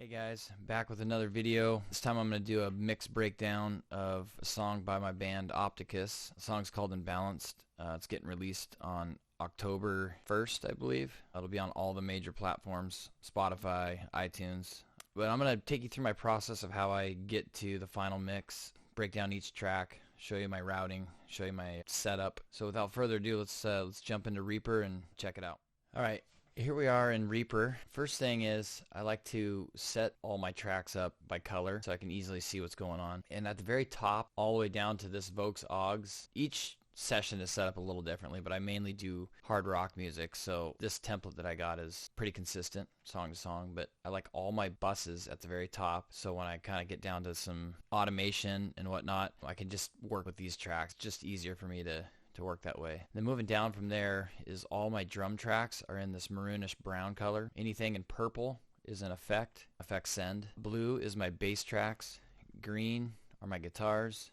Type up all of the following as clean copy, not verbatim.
Hey guys, back with another video. This time I'm going to do a mix breakdown of a song by my band Opticus. The song's called Imbalanced. It's getting released on October 1st, I believe. It'll be on all the major platforms, Spotify, iTunes. But I'm going to take you through my process of how I get to the final mix, break down each track, show you my routing, show you my setup. So without further ado, let's jump into Reaper and check it out. Alright. Here we are in Reaper. First thing is I like to set all my tracks up by color so I can easily see what's going on. And at the very top, all the way down to this Vox Augs, each session is set up a little differently, but I mainly do hard rock music, so this template that I got is pretty consistent song to song. But I like all my buses at the very top, so when I kind of get down to some automation and whatnot, I can just work with these tracks. Just easier for me to work that way. Then moving down from there is all my drum tracks are in this maroonish brown color. Anything in purple is an effect send. Blue is my bass tracks. Green are my guitars.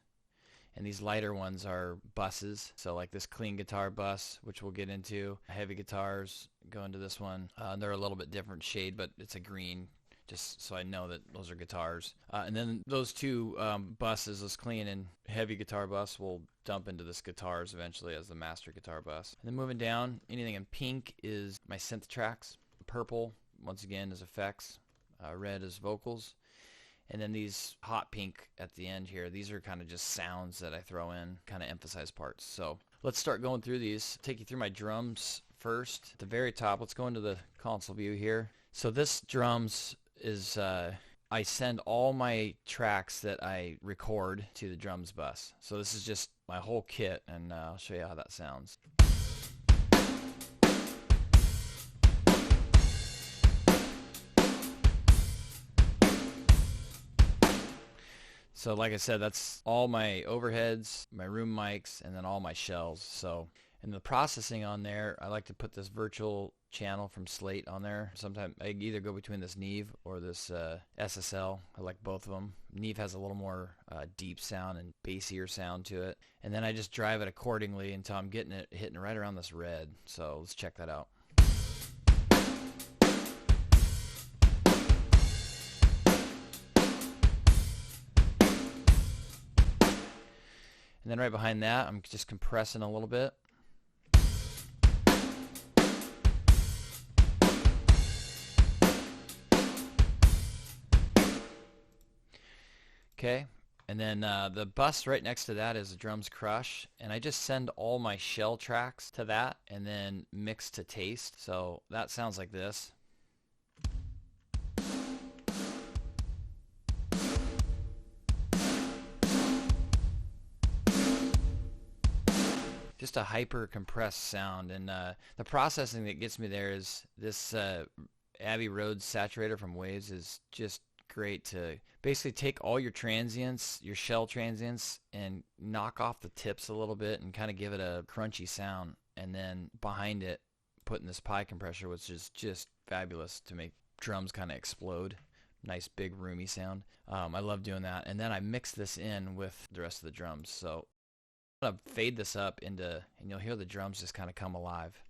And these lighter ones are buses. So like this clean guitar bus, which we'll get into. Heavy guitars go into this one. They're a little bit different shade, but it's a green, just so I know that those are guitars. And then those two buses, this clean and heavy guitar bus, will dump into this guitars eventually as the master guitar bus. And then moving down, anything in pink is my synth tracks. Purple, once again, is effects. Red is vocals. And then these hot pink at the end here, these are kind of just sounds that I throw in, kind of emphasize parts. So let's start going through these. Take you through my drums first. At the very top, let's go into the console view here. So this drums is I send all my tracks that I record to the drums bus. So this is just my whole kit, and I'll show you how that sounds. So like I said, that's all my overheads, my room mics, and then all my shells. So in the processing on there, I like to put this virtual channel from Slate on there. Sometimes I either go between this Neve or this SSL. I like both of them. Neve has a little more deep sound and bassier sound to it. And then I just drive it accordingly until I'm getting it hitting right around this red. So let's check that out. And then right behind that, I'm just compressing a little bit. Okay, and then the bus right next to that is a drums crush, and I just send all my shell tracks to that and then mix to taste. So that sounds like this. Just a hyper compressed sound, and the processing that gets me there is this Abbey Road saturator from Waves is just great to basically take all your transients, your shell transients, and knock off the tips a little bit and kind of give it a crunchy sound, and then behind it putting this pie compressor, which is just fabulous to make drums kind of explode. Nice big roomy sound. I love doing that, and then I mix this in with the rest of the drums. So I'm going to fade this up into, and you'll hear the drums just kind of come alive.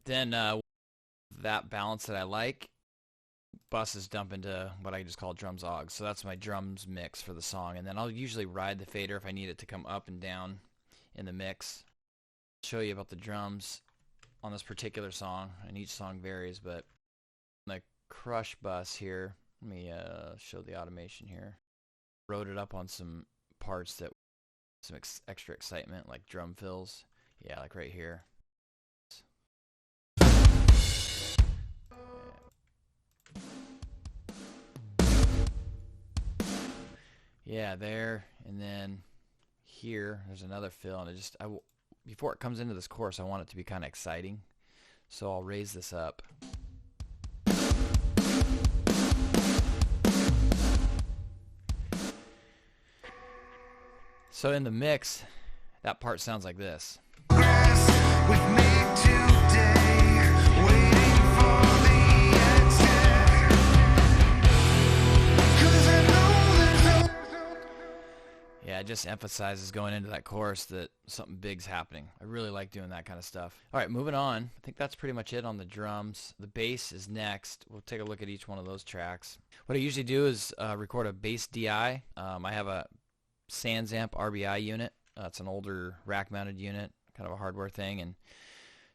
Then that balance that I like, buses dump into what I just call drums Augs. So that's my drums mix for the song. And then I'll usually ride the fader if I need it to come up and down in the mix. I'll show you about the drums on this particular song, and each song varies, but the crush bus here, let me show the automation here. Wrote it up on some parts that some extra excitement, like drum fills. Yeah, like right here. Yeah, there, and then here, there's another fill, and before it comes into this chorus, I want it to be kind of exciting, so I'll raise this up. So in the mix, that part sounds like this. just emphasizes going into that chorus that something big's happening. I really like doing that kind of stuff. All right, moving on. I think that's pretty much it on the drums. The bass is next. We'll take a look at each one of those tracks. What I usually do is record a bass DI. I have a SansAmp RBI unit. It's an older rack-mounted unit, kind of a hardware thing, and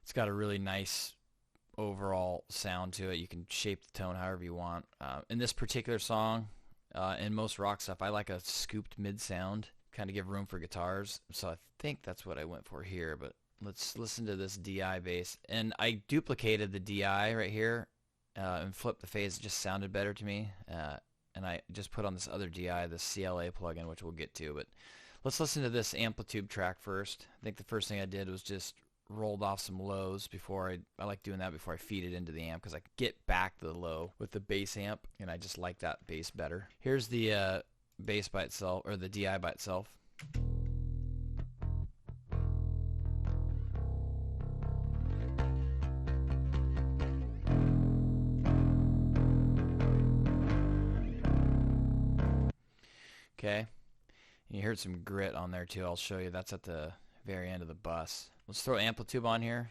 it's got a really nice overall sound to it. You can shape the tone however you want. In this particular song, in most rock stuff, I like a scooped mid sound, kind of give room for guitars. So I think that's what I went for here, but let's listen to this DI bass. And I duplicated the DI right here and flipped the phase. It just sounded better to me. And I just put on this other DI, the CLA plugin, which we'll get to. But let's listen to this Amplitube track first. I think the first thing I did was just rolled off some lows before I like doing that before I feed it into the amp, because I get back the low with the bass amp, and I just like that bass better. Here's the bass by itself, or the DI by itself. Okay, and you heard some grit on there too. I'll show you. That's at the very end of the bus. Let's throw Amplitube on here.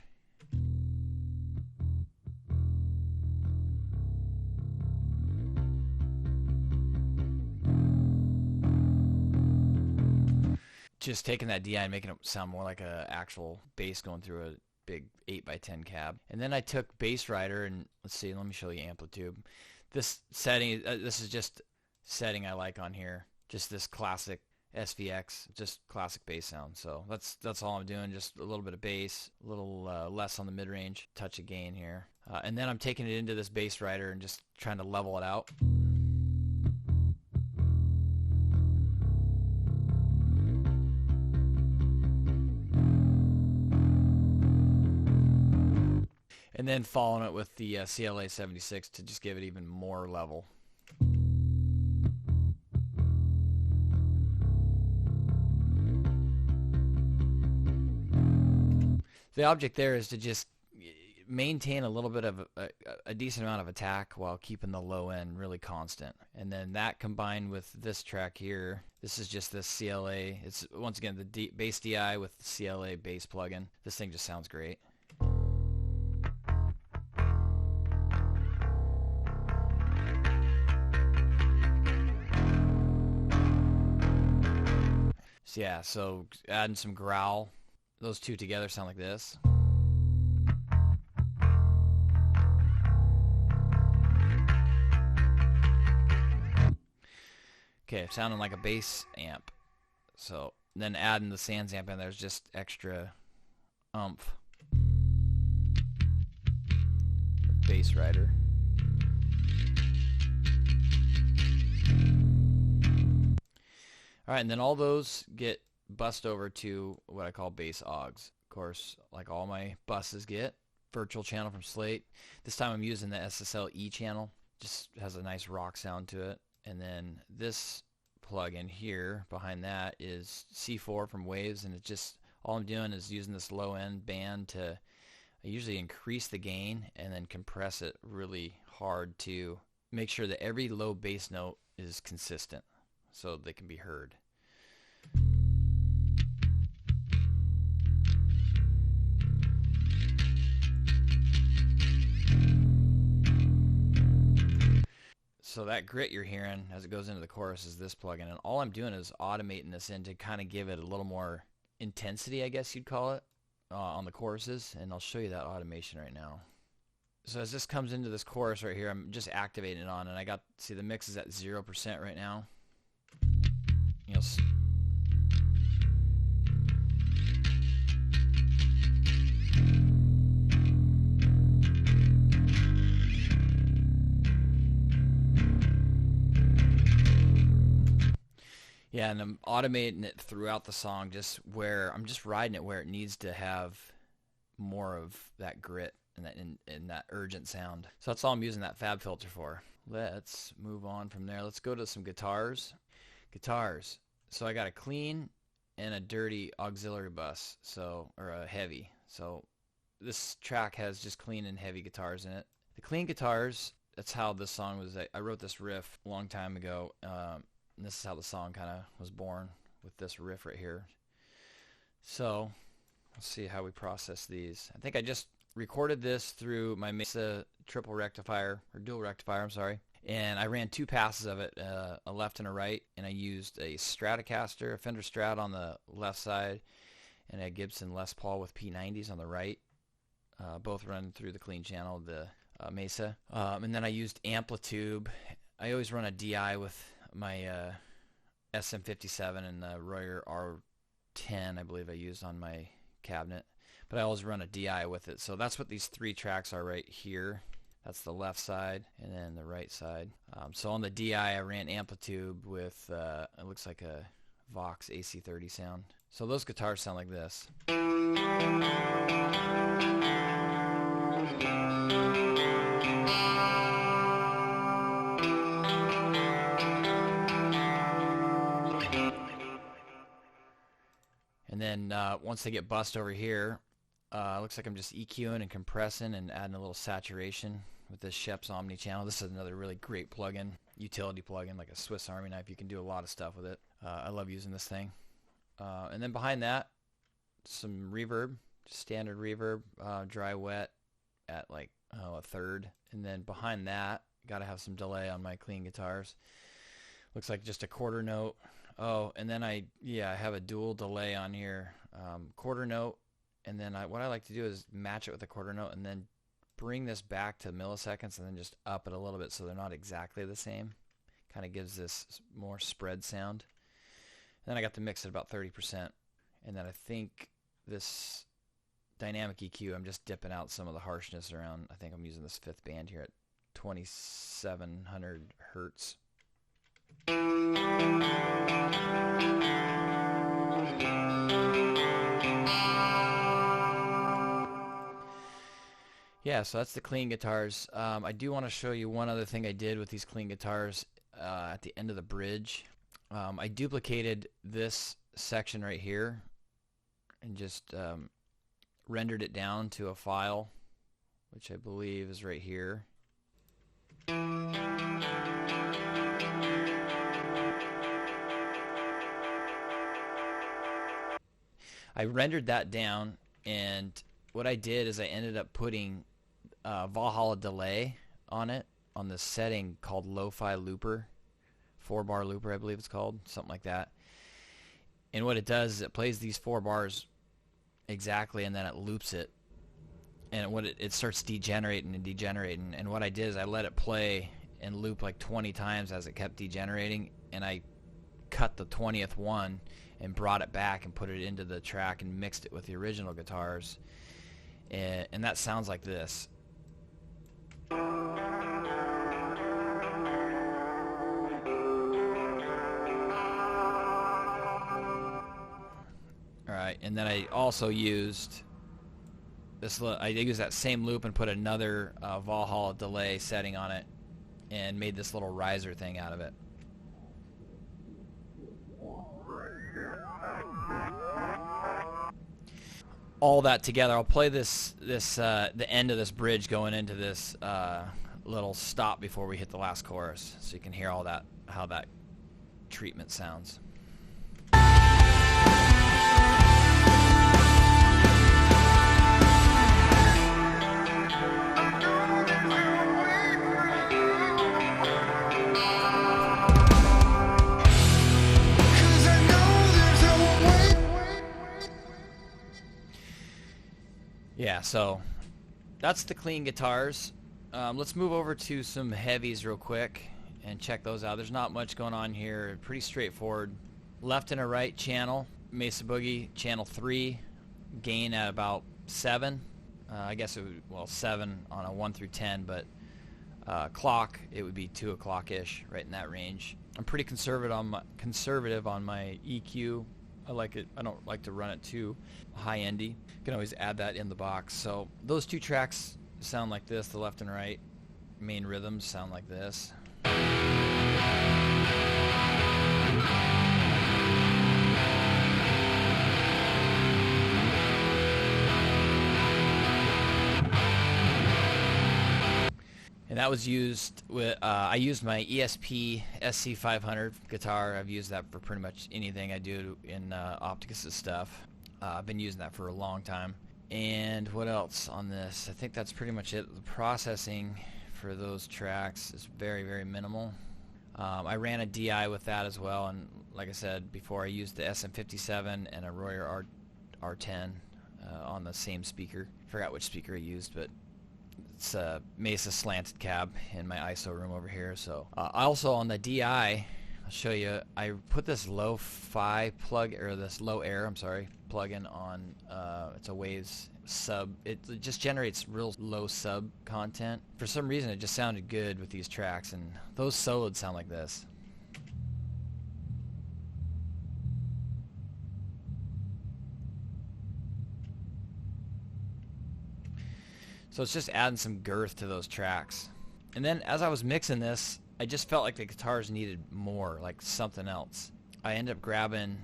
Just taking that DI and making it sound more like an actual bass going through a big 8x10 cab. And then I took Bass Rider and let's see, let me show you Amplitube. This setting, this is just setting I like on here. Just this classic SVX, just classic bass sound. So that's all I'm doing, just a little bit of bass, a little less on the mid-range, touch of gain here. And then I'm taking it into this Bass Rider and just trying to level it out. And then following it with the CLA 76 to just give it even more level. The object there is to just maintain a little bit of a decent amount of attack while keeping the low end really constant. And then that combined with this track here, this is just this CLA. It's once again the bass DI with the CLA bass plugin. This thing just sounds great. So yeah, so adding some growl. Those two together sound like this. Okay, sounding like a bass amp. So then adding the SansAmp in there is just extra oomph. Bass Rider. All right, and then all those get bussed over to what I call bass augs. Of course, like all my buses get. Virtual channel from Slate. This time I'm using the SSL E channel. Just has a nice rock sound to it. And then this plug-in here behind that is C4 from Waves, and it's just all I'm doing is using this low end band to I usually increase the gain and then compress it really hard to make sure that every low bass note is consistent so they can be heard. So that grit you're hearing as it goes into the chorus is this plugin, and all I'm doing is automating this in to kind of give it a little more intensity, I guess you'd call it, on the choruses, and I'll show you that automation right now. So as this comes into this chorus right here, I'm just activating it on, and I got, see the mix is at 0% right now. You'll yeah, and I'm automating it throughout the song, just where I'm just riding it where it needs to have more of that grit and that urgent sound. So that's all I'm using that fab filter for. Let's move on from there. Let's go to some guitars. Guitars. So I got a clean and a dirty auxiliary bus, so or a heavy. So this track has just clean and heavy guitars in it. The clean guitars, that's how this song was. I wrote this riff a long time ago. And this is how the song kind of was born, with this riff right here. So let's see how we process these. I think I just recorded this through my Mesa triple rectifier, or dual rectifier, I'm sorry. And I ran 2 passes of it, a left and a right, and I used a Stratocaster, a Fender Strat on the left side, and a Gibson Les Paul with P90s on the right, both run through the clean channel of the Mesa. And then I used Amplitube. I always run a DI with my SM57 and the Royer R10, I believe I used on my cabinet. But I always run a DI with it. So that's what these 3 tracks are right here. That's the left side and then the right side. So on the DI, I ran Amplitube with, it looks like a Vox AC30 sound. So those guitars sound like this. And then once they get bussed over here, looks like I'm just EQing and compressing and adding a little saturation with this Shep's Omni channel. This is another really great plugin, utility plugin, like a Swiss Army knife. You can do a lot of stuff with it. I love using this thing. And then behind that, some reverb, just standard reverb, dry wet at like a third. And then behind that, got to have some delay on my clean guitars. Looks like just a quarter note. Oh, and then I have a dual delay on here, quarter note, and then what I like to do is match it with a quarter note and then bring this back to milliseconds and then just up it a little bit so they're not exactly the same. Kind of gives this more spread sound. And then I got to mix it about 30%, and then I think this dynamic EQ, I'm just dipping out some of the harshness around. I think I'm using this 5th band here at 2700 hertz. Yeah, so that's the clean guitars. I do want to show you one other thing I did with these clean guitars at the end of the bridge. I duplicated this section right here and just rendered it down to a file, which I believe is right here. I rendered that down, and what I did is I ended up putting Valhalla delay on it, on this setting called Lo-Fi Looper, 4-bar looper I believe it's called, something like that. And what it does is it plays these 4 bars exactly, and then it loops it, and it starts degenerating and degenerating. And what I did is I let it play and loop like 20 times as it kept degenerating, and I cut the 20th one and brought it back and put it into the track and mixed it with the original guitars, and that sounds like this. Alright, and then I also used this. I used that same loop and put another Valhalla delay setting on it and made this little riser thing out of it. All that together, I'll play the end of this bridge going into this little stop before we hit the last chorus, so you can hear all that, how that treatment sounds. Yeah, so that's the clean guitars. Let's move over to some heavies real quick and check those out. There's not much going on here. Pretty straightforward. Left and a right channel. Mesa Boogie, channel 3. Gain at about 7. I guess it would, well, 7 on a 1 through 10, but clock, it would be 2 o'clock-ish, right in that range. I'm pretty conservative on my EQ. I like it. I don't like to run it too high-endy. You can always add that in the box. So those 2 tracks sound like this, the left and right. Main rhythms sound like this. And And that was used with, I used my ESP SC500 guitar. I've used that for pretty much anything I do in Opticus' stuff. I've been using that for a long time. And what else on this? I think that's pretty much it. The processing for those tracks is very, very minimal. I ran a DI with that as well, and like I said before, I used the SM57 and a Royer R10 on the same speaker. Forgot which speaker I used, but it's a Mesa slanted cab in my ISO room over here. So also on the DI, I'll show you, I put this lo-fi plug, or this low air, I'm sorry, plug-in on, it's a Waves sub. It just generates real low sub content. For some reason it just sounded good with these tracks, and those soloed sound like this. So it's just adding some girth to those tracks. And then as I was mixing this, I just felt like the guitars needed more, like something else. I ended up grabbing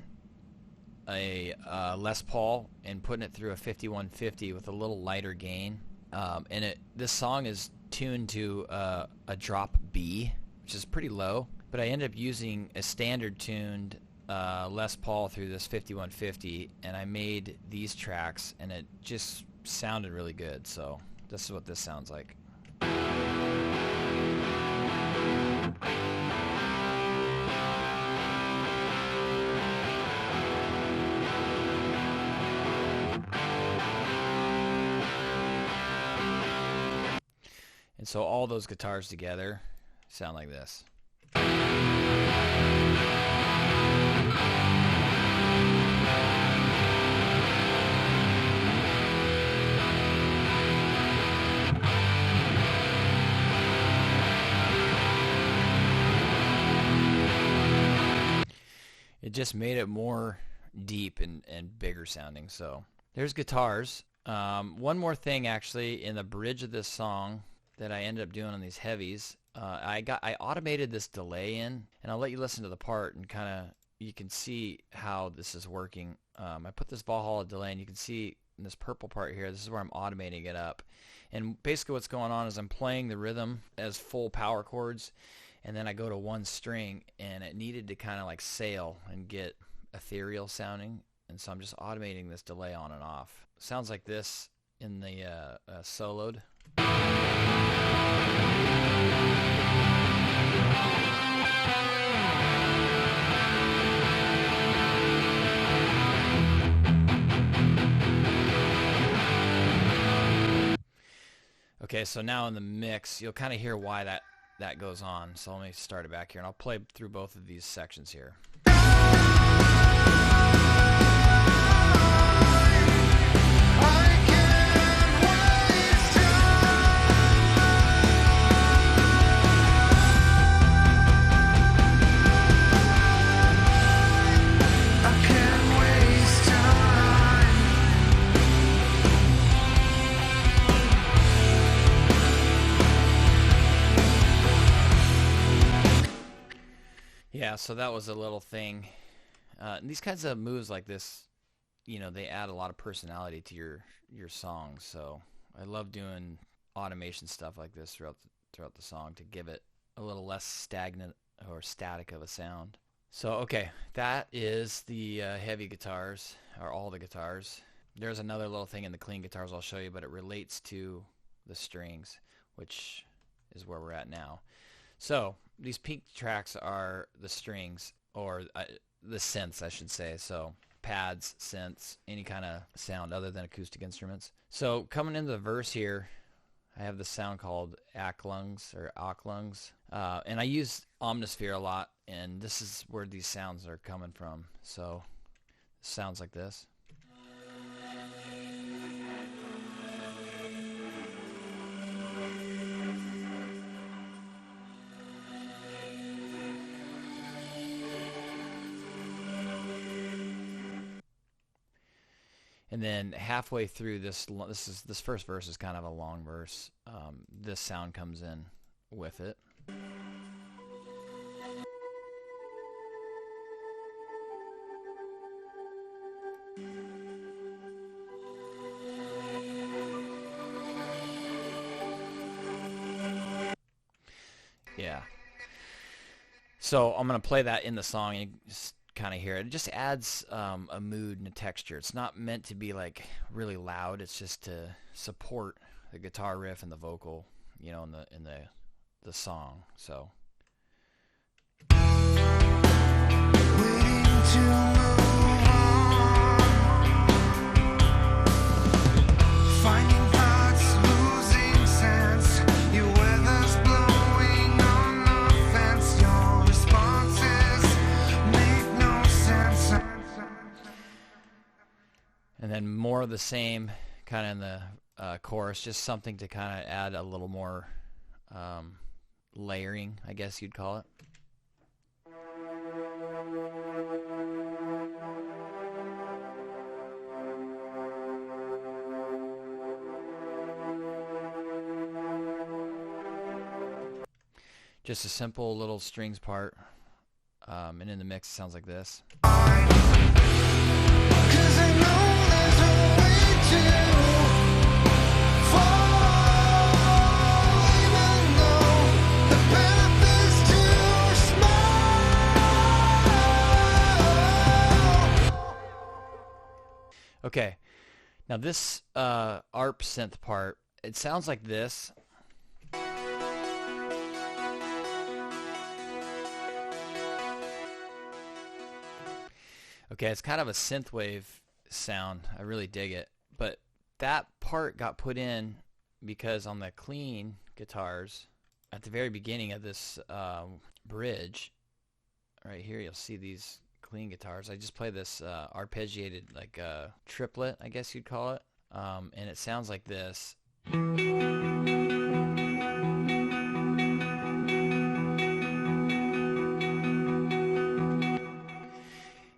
a Les Paul and putting it through a 5150 with a little lighter gain. And this song is tuned to a drop B, which is pretty low. But I ended up using a standard tuned Les Paul through this 5150, and I made these tracks, and it just sounded really good. So this is what this sounds like. And so all those guitars together sound like this. It just made it more deep and bigger sounding. So there's guitars. One more thing, actually, in the bridge of this song that I ended up doing on these heavies, I automated this delay in, and I'll let you listen to the part and kind of, you can see how this is working. I put this Valhalla delay, and you can see in this purple part here, this is where I'm automating it up. And basically what's going on is I'm playing the rhythm as full power chords, and then I go to one string, and it needed to kind of like sail and get ethereal sounding, and so I'm just automating this delay on and off. Sounds like this in the soloed. Okay, so now in the mix, you'll kind of hear why that goes on. So let me start it back here, and I'll play through both of these sections here. Yeah, so that was a little thing. These kinds of moves like this, you know, they add a lot of personality to your songs. So I love doing automation stuff like this throughout the song to give it a little less stagnant or static of a sound. So okay, that is the heavy guitars, or all the guitars. There's another little thing in the clean guitars I'll show you, but it relates to the strings, which is where we're at now. So these pink tracks are the strings, or the synths, I should say. So pads, synths, any kind of sound other than acoustic instruments. So coming into the verse here, I have this sound called Acklungs, or Ocklungs, and I use Omnisphere a lot, and this is where these sounds are coming from. So it sounds like this. And then halfway through this first verse is kind of a long verse. This sound comes in with it. Yeah. So I'm going to play that in the song, and you just kind of hear it. It just adds a mood and a texture. It's not meant to be like really loud. It's just to support the guitar riff and the vocal, you know, in the song. So and then more of the same kind of in the chorus, just something to kind of add a little more layering, I guess you'd call it. Just a simple little strings part, and in the mix it sounds like this. Okay, now this Arp Synth part, it sounds like this. Okay, it's kind of a synthwave sound. I really dig it. But that part got put in because on the clean guitars, at the very beginning of this bridge, right here, you'll see these clean guitars. I just play this arpeggiated, like triplet, I guess you'd call it. And it sounds like this.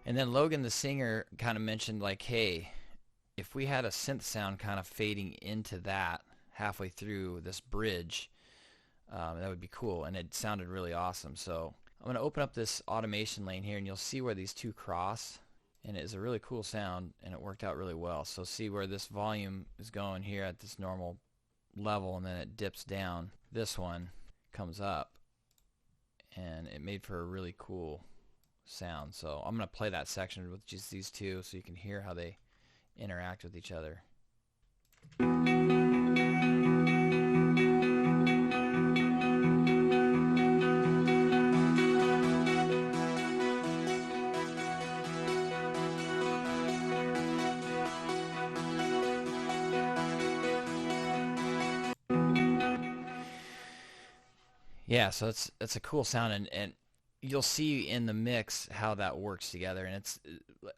And then Logan, the singer, kind of mentioned like, hey, if we had a synth sound kind of fading into that halfway through this bridge, that would be cool. And it sounded really awesome. So I'm going to open up this automation lane here, and you'll see where these two cross. And it is a really cool sound, and it worked out really well. So see where this volume is going here at this normal level, and then it dips down. This one comes up, and it made for a really cool sound. So I'm going to play that section with just these two so you can hear how they interact with each other. Yeah, so it's a cool sound, and you'll see in the mix how that works together, and it's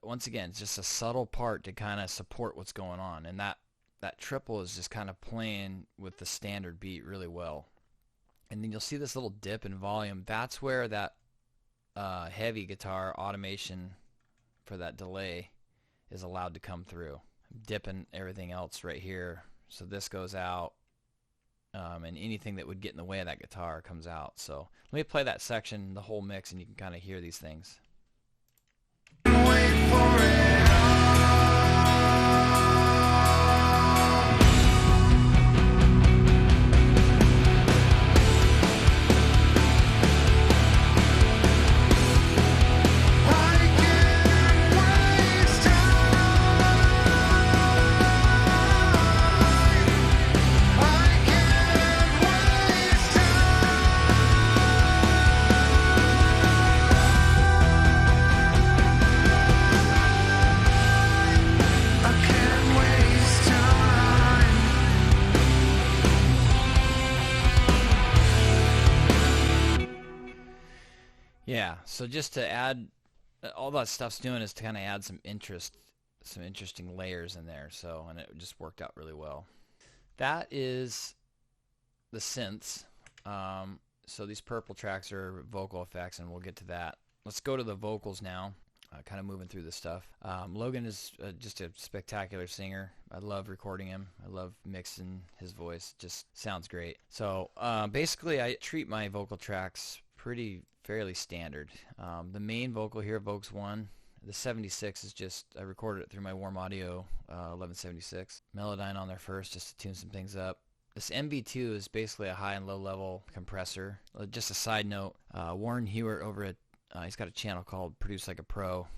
once again, it's just a subtle part to kind of support what's going on, and that triple is just kind of playing with the standard beat really well. And then you'll see this little dip in volume. That's where that heavy guitar automation for that delay is allowed to come through. I'm dipping everything else right here, so this goes out. And anything that would get in the way of that guitar comes out. So let me play that section, the whole mix, and you can kind of hear these things. Wait for it. Yeah, so just to add, all that stuff's doing is to kind of add some interesting layers in there. So, and it just worked out really well. That is the synths. So these purple tracks are vocal effects, and we'll get to that. Let's go to the vocals now. Kind of moving through this stuff. Logan is just a spectacular singer. I love recording him. I love mixing his voice. Just sounds great. So basically, I treat my vocal tracks fairly standard. The main vocal here, Vox 1, the 76 is just, I recorded it through my Warm Audio 1176. Melodyne on there first just to tune some things up. This MV2 is basically a high and low level compressor. Just a side note, Warren Hewitt over at, he's got a channel called Produce Like a Pro,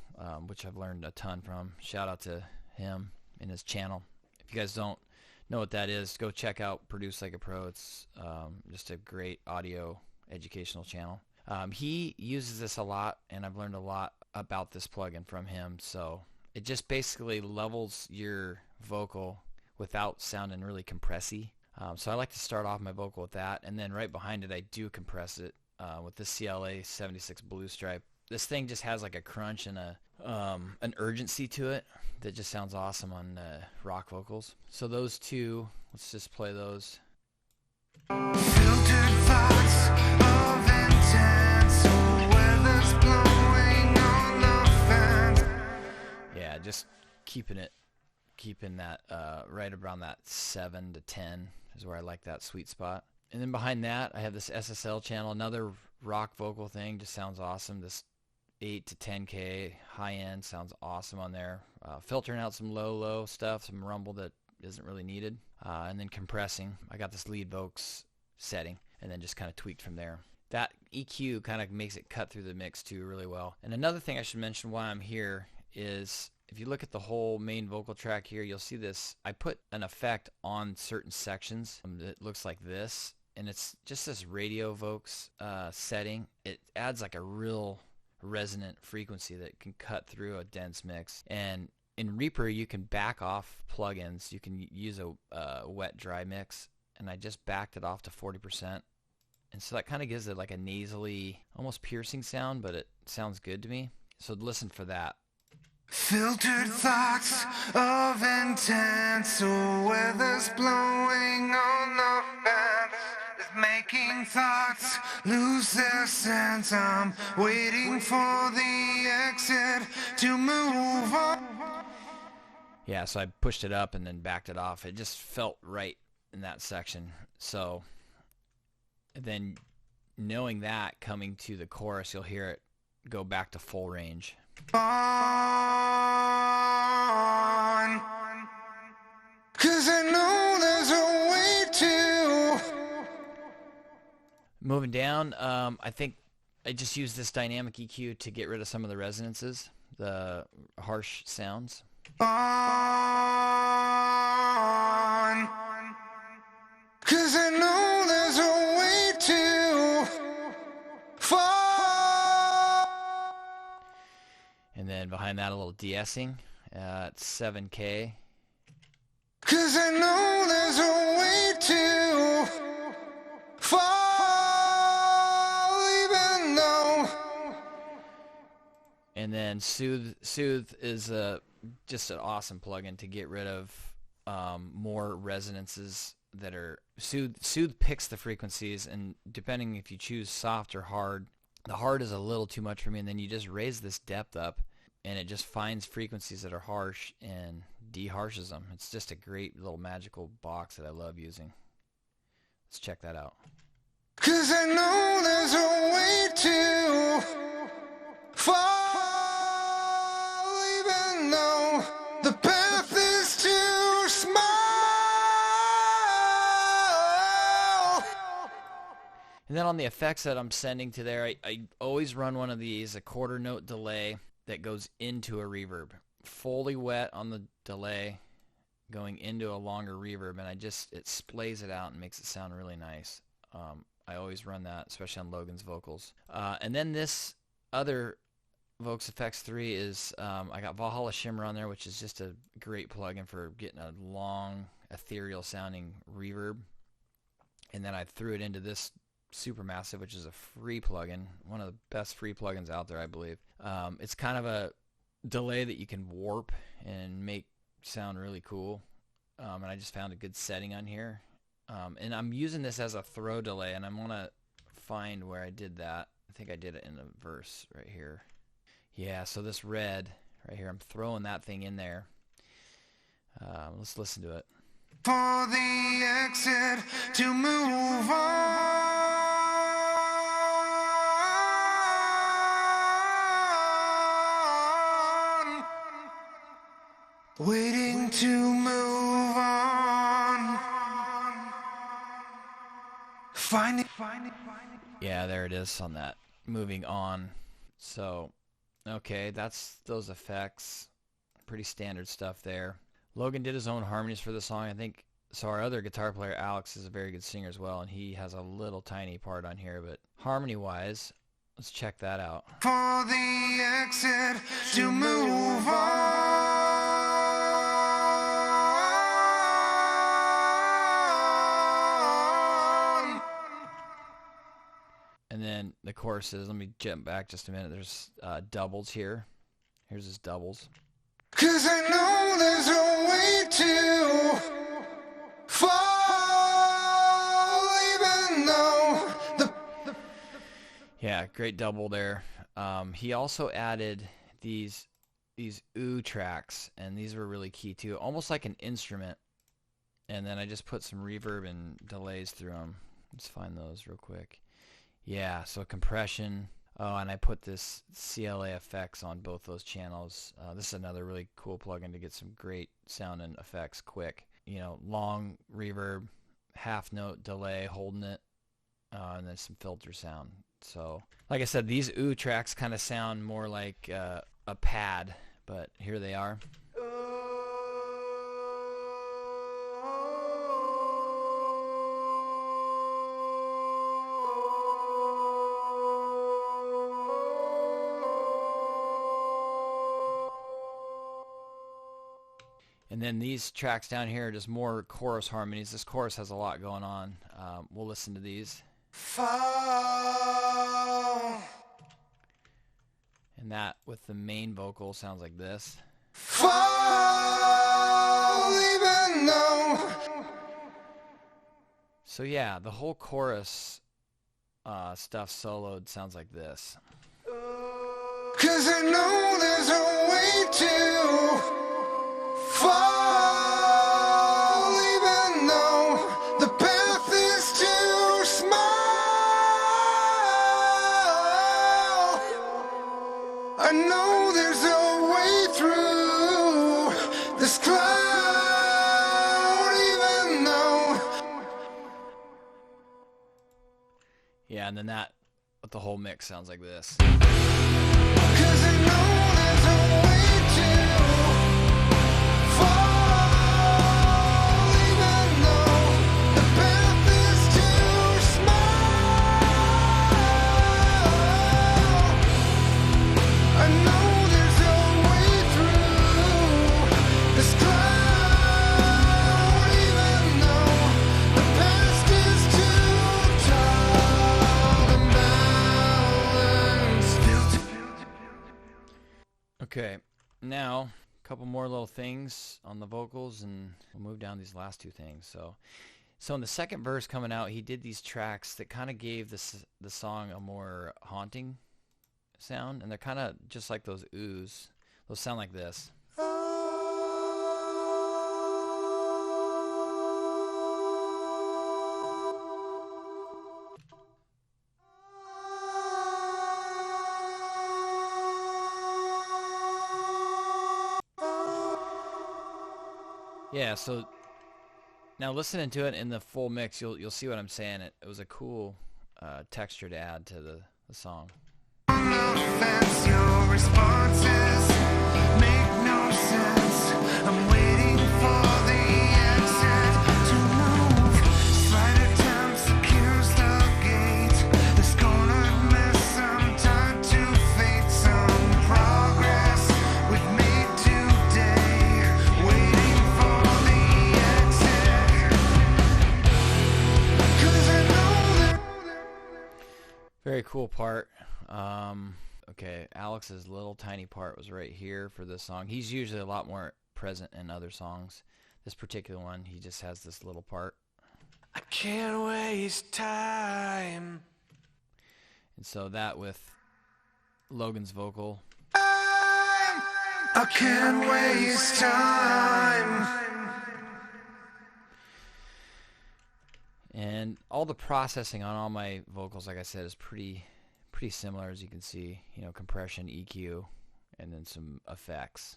which I've learned a ton from. Shout out to him and his channel. If you guys don't know what that is, go check out Produce Like a Pro. It's just a great audio educational channel. He uses this a lot, and I've learned a lot about this plugin from him. So it just basically levels your vocal without sounding really compressy. So I like to start off my vocal with that, and then right behind it I do compress it with this CLA 76 Blue Stripe. This thing just has like a crunch and an urgency to it that just sounds awesome on rock vocals. So those two, let's just play those. Filtered thoughts of intense weather's blowing on the fence. Yeah, just keeping that right around that 7 to 10 is where I like that sweet spot. And then behind that I have this SSL channel, another rock vocal thing, just sounds awesome. This 8 to 10K high end sounds awesome on there. Filtering out some low stuff, some rumble that isn't really needed, and then compressing. I got this lead vocals setting and then just kind of tweaked from there. That EQ kind of makes it cut through the mix too really well. And another thing I should mention while I'm here is if you look at the whole main vocal track here, you'll see this. I put an effect on certain sections that looks like this, and it's just this radio vocals setting. It adds like a real resonant frequency that can cut through a dense mix. And in Reaper you can back off plugins. You can use a wet dry mix, and I just backed it off to 40%, and so that kind of gives it like a nasally, almost piercing sound, but it sounds good to me. So listen for that. Filtered thoughts of intense weather's blowing on the fence. Is making thoughts lose their sense. I'm waiting for the exit to move on. Yeah, so I pushed it up and then backed it off. It just felt right in that section. So then knowing that, coming to the chorus, you'll hear it go back to full range. On, 'cause I know there's a way to. Moving down, I think I just used this dynamic EQ to get rid of some of the resonances, the harsh sounds. On, 'cause I know there's a way to fall. And then behind that, a little de-essing at 7K. 'Cause I know there's a way to fall, even though. And then Soothe is just an awesome plugin to get rid of more resonances that are Soothe picks the frequencies, and depending if you choose soft or hard, the hard is a little too much for me, and then you just raise this depth up and it just finds frequencies that are harsh and de-harshes them. It's just a great little magical box that I love using. Let's check that out. 'Cause I know there's a way to fall, even though the path is too small. And then on the effects that I'm sending to there, I always run one of these, a quarter note delay that goes into a reverb. Fully wet on the delay, going into a longer reverb, and it splays it out and makes it sound really nice. I always run that, especially on Logan's vocals. And then this other Vox Effects 3 is, I got Valhalla Shimmer on there, which is just a great plugin for getting a long, ethereal sounding reverb. And then I threw it into this Supermassive, which is a free plugin, one of the best free plugins out there, I believe. It's kind of a delay that you can warp and make sound really cool. And I just found a good setting on here. And I'm using this as a throw delay, and I'm going to find where I did that. I think I did it in the verse right here. Yeah, so this red right here, I'm throwing that thing in there. Let's listen to it. For the exit to move on. Waiting to move on. Yeah, there it is on that. Moving on. So, okay, that's those effects. Pretty standard stuff there. Logan did his own harmonies for the song, I think. So our other guitar player, Alex, is a very good singer as well, and he has a little tiny part on here, but harmony-wise, let's check that out. For the exit to move on. And then the choruses, let me jump back just a minute. There's doubles here. Here's his doubles. 'Cause I know there's a way to fall, even though the... Yeah, great double there. He also added these ooh tracks, and these were really key too, almost like an instrument. And then I just put some reverb and delays through them. Let's find those real quick. Yeah, so compression. Oh, and I put this CLA effects on both those channels. This is another really cool plugin to get some great sound and effects quick. You know, long reverb, half note delay, holding it, and then some filter sound. So, like I said, these ooh tracks kind of sound more like a pad, but here they are. And then these tracks down here are just more chorus harmonies. This chorus has a lot going on. We'll listen to these. Fall, And that with the main vocal sounds like this. fall, even though... So yeah, the whole chorus stuff soloed sounds like this. 'Cause I know there's a way to fall, even though the path is too small. I know there's a way through this cloud, even though... Yeah, and then that with the whole mix sounds like this. 'Cause I know there's a way to fall, even though the path is too small. I know there's a way through this cloud, even though the past is too tall and balanced. Okay, now a couple more little things on the vocals, and we'll move down these last two things. So in the second verse coming out, he did these tracks that kind of gave the song a more haunting sound, and they're kind of just like those oohs. Those sound like this. Yeah, so now listening to it in the full mix, you'll see what I'm saying. It was a cool texture to add to the song. Offense, your responses make no sense. I'm waiting for the exit to move. Slight attempt secures the gate. This cornered mess, I'm tied to fate. Some progress we've made today. Waiting for the exit. 'Cause I know that... Very cool part. Okay, Alex's little tiny part was right here for this song. He's usually a lot more present in other songs. This particular one, he just has this little part. I can't waste time. And so that with Logan's vocal. I can't waste time. And all the processing on all my vocals, like I said, is pretty similar, as you can see. You know, compression, EQ, and then some effects.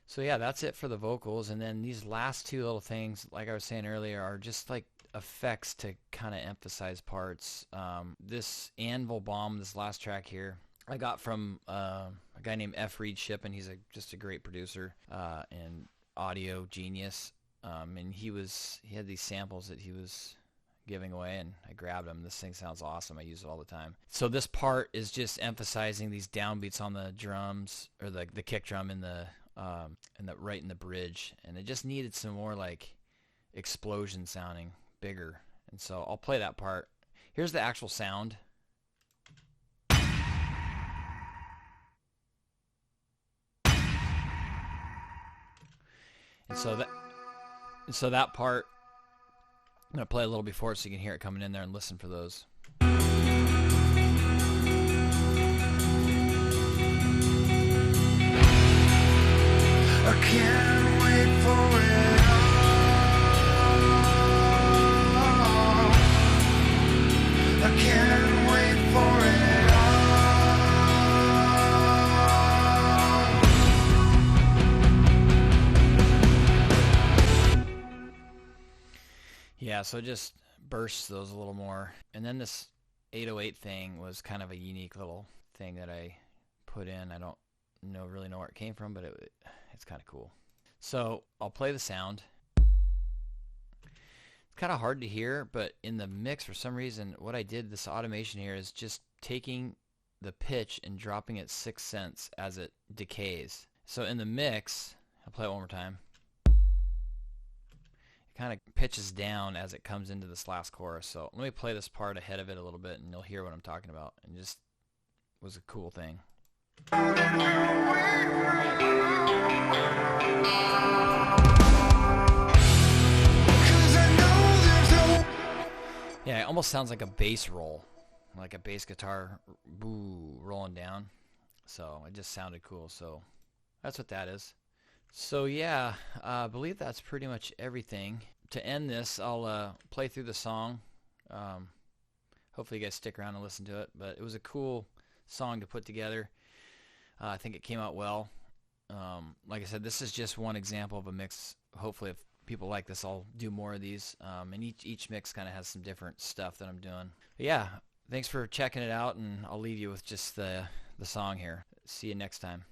So yeah, that's it for the vocals. And then these last two little things, like I was saying earlier, are just like effects to kind of emphasize parts. This Anvil Bomb, this last track here, I got from a guy named F. Reed Shippen. He's just a great producer and audio genius. And he had these samples that he was giving away, and I grabbed them. This thing sounds awesome. I use it all the time. So this part is just emphasizing these downbeats on the drums, or the kick drum in the right in the bridge, and it just needed some more like explosion sounding, bigger. And so I'll play that part. Here's the actual sound. And so that part, I'm going to play a little before so you can hear it coming in there and listen for those. I can't wait for it all. I can't wait for it all. Yeah, so it just bursts those a little more. And then this 808 thing was kind of a unique little thing that I put in. I don't really know where it came from, but it's kind of cool. So I'll play the sound. It's kind of hard to hear, but in the mix, for some reason, what I did, this automation here, is just taking the pitch and dropping it 6 cents as it decays. So in the mix, I'll play it one more time. It kind of pitches down as it comes into this last chorus. So let me play this part ahead of it a little bit, and you'll hear what I'm talking about. And just was a cool thing. Yeah, it almost sounds like a bass roll, like a bass guitar boo rolling down. So it just sounded cool. So that's what that is. So yeah, I believe that's pretty much everything. To end this, I'll play through the song. Hopefully you guys stick around and listen to it. But it was a cool song to put together. I think it came out well. Like I said, this is just one example of a mix. Hopefully, if people like this, I'll do more of these. And each mix kind of has some different stuff that I'm doing. But yeah, thanks for checking it out, and I'll leave you with just the song here. See you next time.